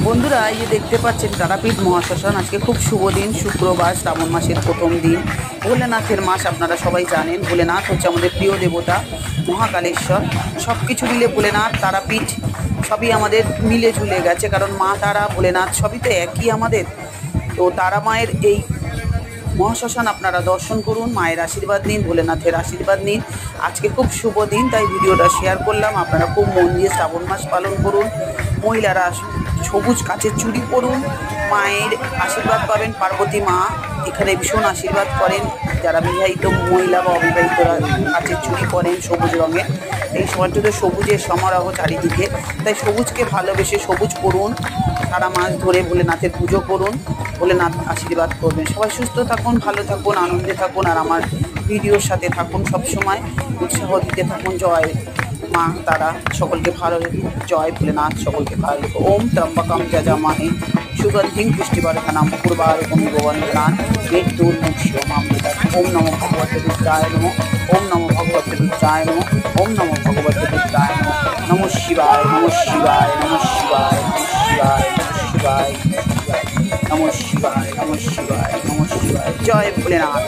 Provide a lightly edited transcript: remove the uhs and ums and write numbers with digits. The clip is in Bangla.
বন্ধুরা, এই যে দেখতে পাচ্ছেন তারাপীঠ মহাশ্মশান। আজকে খুব শুভ দিন, শুক্রবার, শ্রাবণ মাসের প্রথম দিন, ভোলেনাথের মাস। আপনারা সবাই জানেন ভোলেনাথ হচ্ছে আমাদের প্রিয় দেবতা, মহাকালেশ্বর। সব কিছু মিলে ভোলেনাথ, তারাপীঠ সবই আমাদের মিলে ঝুলে গেছে, কারণ মা তারা, ভোলেনাথ সবই তো একই আমাদের। তো তারা মায়ের এই মহাশ্মশান আপনারা দর্শন করুন, মায়ের আশীর্বাদ নিন, ভোলেনাথের আশীর্বাদ নিন। আজকে খুব শুভ দিন, তাই ভিডিওটা শেয়ার করলাম। আপনারা খুব মন দিয়ে শ্রাবণ মাস পালন করুন। মহিলারা সবুজ কাচের চুড়ি পরুন, মায়ের আশীর্বাদ পাবেন। পার্বতী মা এখানে ভীষণ আশীর্বাদ করেন। যারা বিবাহিত মহিলা বা অবিবাহিতরা কাচের চুড়ি পরেন সবুজ রঙের। এই সময়টা তো সবুজের সমারোহ চারিদিকে, তাই সবুজকে ভালোবেসে সবুজ পরুন। সারা মাস ধরে ভোলেনাথের পুজো করুন, ভোলেনাথ আশীর্বাদ করবেন। সবাই সুস্থ থাকুন, ভালো থাকুন, আনন্দে থাকুন, আর আমার ভিডিওর সাথে থাকুন, সবসময় উৎসাহ দিতে থাকুন। জয় মা তারা সকলকে ভালো রেখো, জয় ভোলেনাথ সকলকে ভালো রেখো। ওম ত্রম্বকম যজামহে সুগন্ধিং পুষ্টিবর্ধনম উর্বারুকমিব বন্ধনান মৃত্যুর্মুক্ষীয় মামৃতাৎ। ওম নমো ভগবতে রুদ্রায় নমঃ। ওম নমো ভগবতে রুদ্রায় নমঃ। ওম নমো ভগবতে রুদ্রায় নমঃ। নমঃ শিবায়, নমঃ শিবায়, নমঃ শিবায়, নমঃ শিবায়, নমঃ শিবায়, নমঃ শিবায়, নমঃ শিবায়, নমঃ শিবায়। জয় ভোলেনাথ।